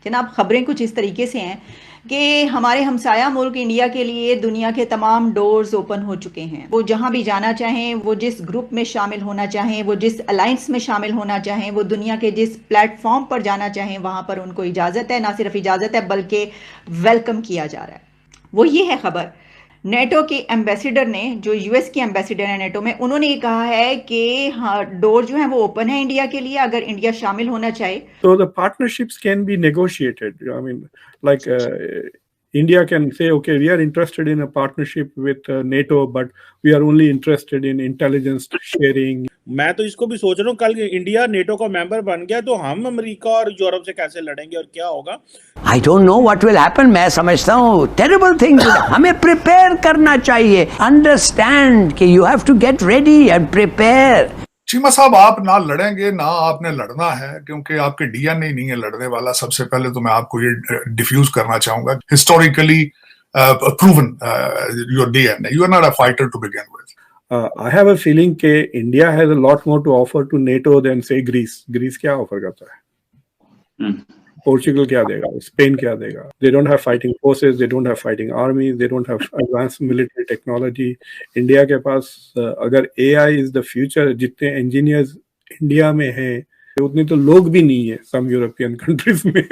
जनाब, खबरें कुछ इस तरीके से हैं कि हमारे हमसाया मुल्क इंडिया के लिए दुनिया के तमाम डोर्स ओपन हो चुके हैं। वो जहां भी जाना चाहें, वो जिस ग्रुप में शामिल होना चाहें, वो जिस अलायंस में शामिल होना चाहें, वो दुनिया के जिस प्लेटफॉर्म पर जाना चाहें, वहां पर उनको इजाज़त है। ना सिर्फ इजाज़त है बल्कि वेलकम किया जा रहा है। वो ये है खबर, नेटो के एम्बेसडर ने, जो यूएस की एम्बेसडर है नेटो में, उन्होंने ये कहा है कि हाँ, डोर जो है वो ओपन है इंडिया के लिए, अगर इंडिया शामिल होना चाहे। So the partnerships can be negotiated. I mean, like India can say, okay, we are interested in a partnership with NATO, but we are only interested in intelligence sharing. मैं तो इसको भी सोच रहा हूँ, कल इंडिया नेटो का member बन गया तो हम अमेरिका और यूरोप से कैसे लड़ेंगे और क्या होगा। I don't know what will happen. मैं समझता हूँ terrible things. हमें प्रिपेयर करना चाहिए. Understand कि you have to get ready and prepare. Cheema साहब, आप ना लड़ेंगे ना आपने लड़ना है, क्योंकि आपके डीएनए नहीं है लड़ने वाला। सबसे पहले तो मैं आपको ये डिफ्यूज करना चाहूंगा, historically proven your DNA, you are not a fighter to begin with. I have a feeling कि India has a lot more to offer to NATO than say Greece. Greece क्या ऑफर करता है? Portugal क्या देगा? Spain क्या देगा? They don't have fighting forces, they don't have fighting armies, they don't have advanced military technology. India के पास अगर AI is the future, जितने इंजीनियर्स इंडिया में हैं उतने तो लोग भी नहीं है सम यूरोपियन कंट्रीज में।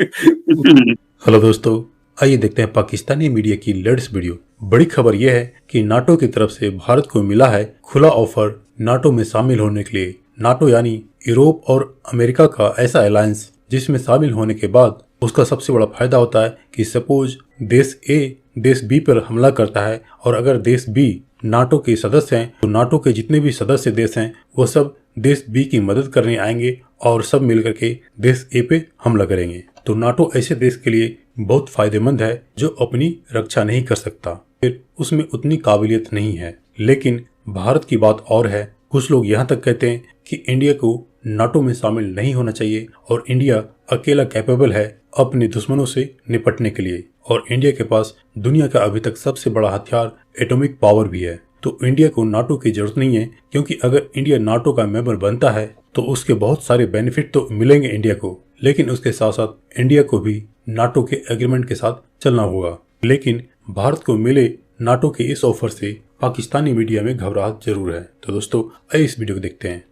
हेलो दोस्तों, आइए देखते हैं पाकिस्तानी मीडिया की लेटेस्ट वीडियो। बड़ी खबर यह है कि नाटो की तरफ से भारत को मिला है खुला ऑफर नाटो में शामिल होने के लिए। नाटो यानी यूरोप और अमेरिका का ऐसा अलायंस जिसमें शामिल होने के बाद उसका सबसे बड़ा फायदा होता है कि सपोज देश ए देश बी पर हमला करता है और अगर देश बी नाटो के सदस्य हैं तो नाटो के जितने भी सदस्य देश हैं वो सब देश बी की मदद करने आएंगे और सब मिलकर के देश ए पे हमला करेंगे। तो नाटो ऐसे देश के लिए बहुत फायदेमंद है जो अपनी रक्षा नहीं कर सकता, फिर उसमें उतनी काबिलियत नहीं है। लेकिन भारत की बात और है। कुछ लोग यहाँ तक कहते हैं कि इंडिया को नाटो में शामिल नहीं होना चाहिए और इंडिया अकेला कैपेबल है अपने दुश्मनों से निपटने के लिए, और इंडिया के पास दुनिया का अभी तक सबसे बड़ा हथियार एटॉमिक पावर भी है। तो इंडिया को नाटो की जरूरत नहीं है, क्योंकि अगर इंडिया नाटो का मेंबर बनता है तो उसके बहुत सारे बेनिफिट तो मिलेंगे इंडिया को, लेकिन उसके साथ साथ इंडिया को भी नाटो के एग्रीमेंट के साथ चलना होगा। लेकिन भारत को मिले नाटो के इस ऑफर से पाकिस्तानी मीडिया में घबराहट जरूर है। तो दोस्तों आइए इस वीडियो को देखते हैं।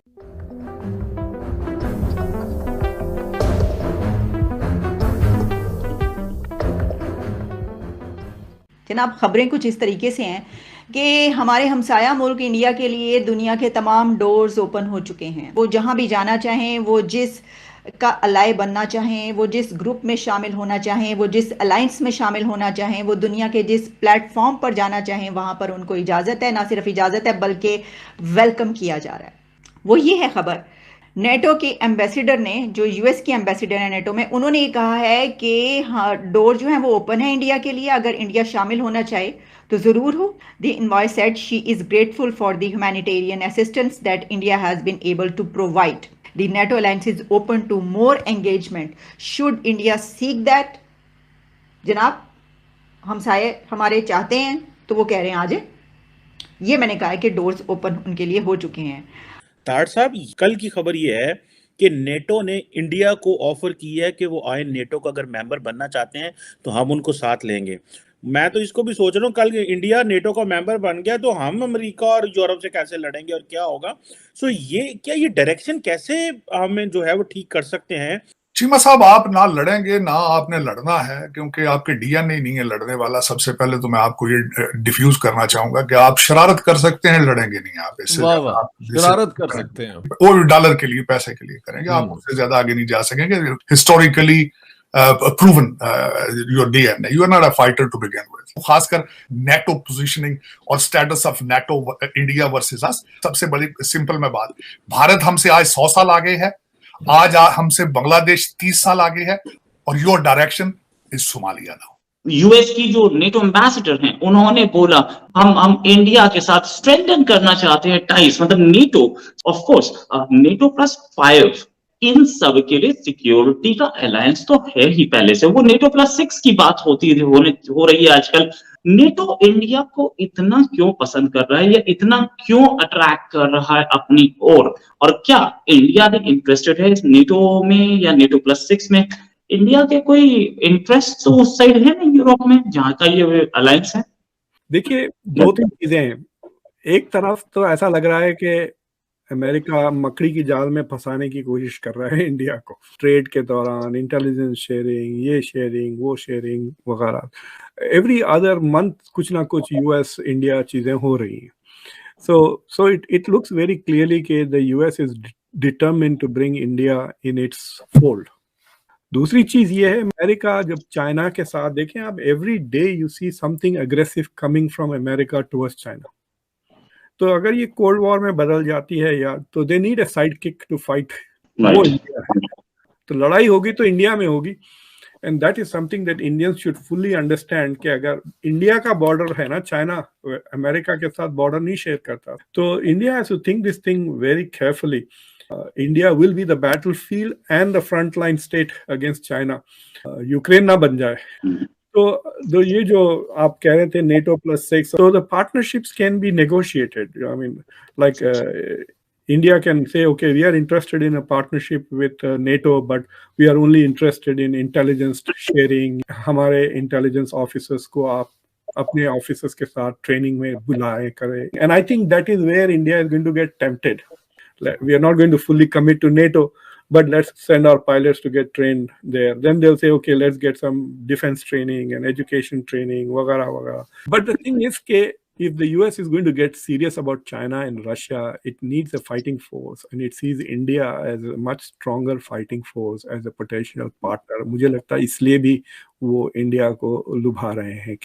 जनाब, खबरें कुछ इस तरीके से हैं कि हमारे हमसाया मुल्क इंडिया के लिए दुनिया के तमाम डोर्स ओपन हो चुके हैं। वो जहां भी जाना चाहें, वो जिस का अलाय बनना चाहें, वो जिस ग्रुप में शामिल होना चाहें, वो जिस अलायंस में शामिल होना चाहें, वो दुनिया के जिस प्लेटफॉर्म पर जाना चाहें, वहां पर उनको इजाज़त है। ना सिर्फ इजाज़त है बल्कि वेलकम किया जा रहा है। वो ये है खबर, नेटो के एम्बेसडर ने, जो यूएस की एम्बेसडर है नेटो में, उन्होंने ये कहा है कि हाँ, डोर जो है वो ओपन है इंडिया के लिए, अगर इंडिया शामिल होना चाहे तो जरूर हो। The envoy said she is grateful for the humanitarian assistance that India has been able to provide. The NATO alliance is open to more engagement. Should India seek that? जनाब, हमसाये हमारे चाहते हैं तो वो कह रहे हैं आ जाए। ये मैंने कहा है कि डोर्स ओपन उनके लिए हो चुके हैं। ताड़ साहब, कल की खबर ये है कि नेटो ने इंडिया को ऑफर की है कि वो आए नेटो का अगर मेंबर बनना चाहते हैं तो हम उनको साथ लेंगे। मैं तो इसको भी सोच रहा हूँ, कल इंडिया नेटो का मेंबर बन गया तो हम अमेरिका और यूरोप से कैसे लड़ेंगे और क्या होगा। सो ये डायरेक्शन कैसे हमें जो है वो ठीक कर सकते हैं? चीमा साहब, आप ना लड़ेंगे ना आपने लड़ना है, क्योंकि आपके डीएनए नहीं है लड़ने वाला। सबसे पहले तो मैं आपको ये डिफ्यूज करना चाहूंगा कि आप शरारत कर सकते हैं, लड़ेंगे नहीं आप। इससे शरारत कर सकते हैं, वो डॉलर के लिए, पैसे के लिए करेंगे, आप उससे ज्यादा आगे नहीं जा सकेंगे। Historically proven your DNA. You are not a fighter to begin with. खासकर NATO positioning और status of NATO India versus us, सबसे बड़ी सिंपल में बात, भारत हमसे आज 100 साल आगे है, आज हमसे बांग्लादेश 30 साल आगे है, और your direction is Somalia now. US की जो नेटो एम्बेसडर हैं उन्होंने बोला हम इंडिया के साथ स्ट्रेंथन करना चाहते हैं टाइज, मतलब नेटो, ऑफ कोर्स नेटो +5 इन सब के लिए सिक्योरिटी का अलायंस तो है ही पहले से। वो नेटो +6 की बात हो रही है आजकल। नेटो इंडिया को इतना क्यों पसंद कर रहा है या इतना क्यों अट्रैक्ट कर रहा है अपनी ओर, और क्या इंडिया भी इंटरेस्टेड है इस नेटो में या नेटो +6 में? इंडिया के कोई इंटरेस्ट तो उस साइड है नहीं यूरोप में जहां का ये अलायंस है? देखिए, दो तीन चीजें हैं। एक तरफ तो ऐसा लग रहा है कि अमेरिका मकड़ी की जाल में फंसाने की कोशिश कर रहा है इंडिया को, ट्रेड के दौरान इंटेलिजेंस शेयरिंग, ये शेयरिंग, वो शेयरिंग वगैरह। एवरी अदर मंथ कुछ ना कुछ यूएस इंडिया चीजें हो रही हैं। So it looks very clearly कि the US is determined to bring India in its fold. दूसरी चीज ये है, अमेरिका जब चाइना के साथ देखें आप, every day you see something aggressive coming from America towards China. तो अगर ये कोल्ड वॉर में बदल जाती है यार, तो they need a sidekick to fight. वो इंडिया है, तो लड़ाई होगी तो इंडिया में होगी। And that is something that Indians should fully understand कि अगर इंडिया का बॉर्डर है ना, चाइना अमेरिका के साथ बॉर्डर नहीं शेयर करता, तो India has to think this thing very carefully. India will be the battlefield and the front line state against China. Ukraine ना बन जाए। तो ये जो आप कह रहे थे NATO +6, so the partnerships can be negotiated. I mean, like India can say, okay, we are interested in a partnership with NATO, but we are only interested in intelligence sharing. हमारे intelligence officers को आप अपने officers के साथ training में बुलाएं करें. And I think that is where India is going to get tempted. We are not going to fully commit to NATO, but let's send our pilots to get trained there. Then they'll say, okay, let's get some defense training and education training, wagara, wagara. But the thing is, if the US is going to get serious about China and Russia, it needs a fighting force, and it sees India as a much stronger fighting force, as a potential partner. मुझे लगता है इसलिए भी वो India को लुभा रहे हैं.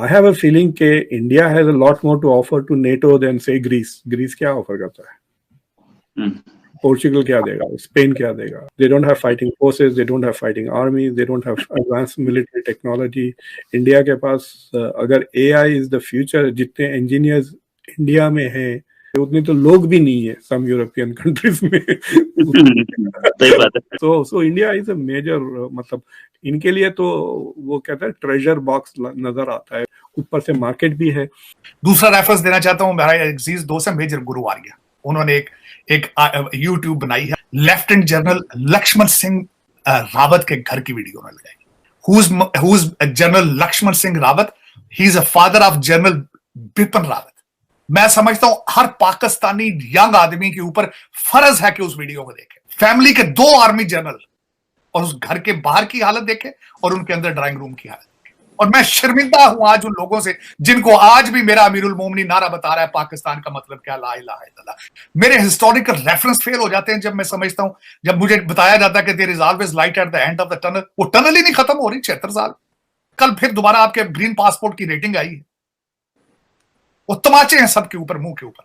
I have a feeling कि India has a lot more to offer to NATO than say Greece. Greece क्या ऑफर करता है? पोर्चुगल क्या देगा, स्पेन क्या देगा? They don't have fighting forces, they don't have fighting army, they don't have advance military technology. India के पास अगर AI is the future, जितने इंजीनियर्स इंडिया में हैं उतने तो लोग भी नहीं है सम यूरोपियन कंट्रीज में। सही बात है। so India is a major, मतलब इनके लिए तो वो कहता है ट्रेजर बॉक्स नजर आता है, ऊपर से मार्केट भी है। दूसरा रेफरेंस देना चाहता हूं, मेरा अजीज दोस्त है मेजर गुरुवारिया, उन्होंने एक YouTube बनाई है, लेफ्टिनेंट जनरल लक्ष्मण सिंह रावत के घर की वीडियो में लगाई। Who is general Lakshman Singh Rawat? He is a father of general Bipin Rawat. मैं समझता हूं हर पाकिस्तानी यंग आदमी के ऊपर फर्ज है कि उस वीडियो को देखे। फैमिली के 2 आर्मी जनरल, और उस घर के बाहर की हालत देखे और उनके अंदर ड्राइंग रूम की हालत। और मैं शर्मिंदा हूं आज उन लोगों से जिनको आज भी मेरा अमीरुल मोमिनीन नारा बता रहा है पाकिस्तान का मतलब क्या, ला इलाहा इल्लल्लाह। मेरे हिस्टोरिकल रेफरेंस फेल हो जाते हैं जब मैं समझता हूं, जब मुझे बताया जाता है कि there is always light at the end of the tunnel. वो टनल ही नहीं खत्म हो रही 76 साल। कल फिर दोबारा आपके ग्रीन पासपोर्ट की रेटिंग आई है। वो तमाचे हैं सबके ऊपर, मुंह के ऊपर।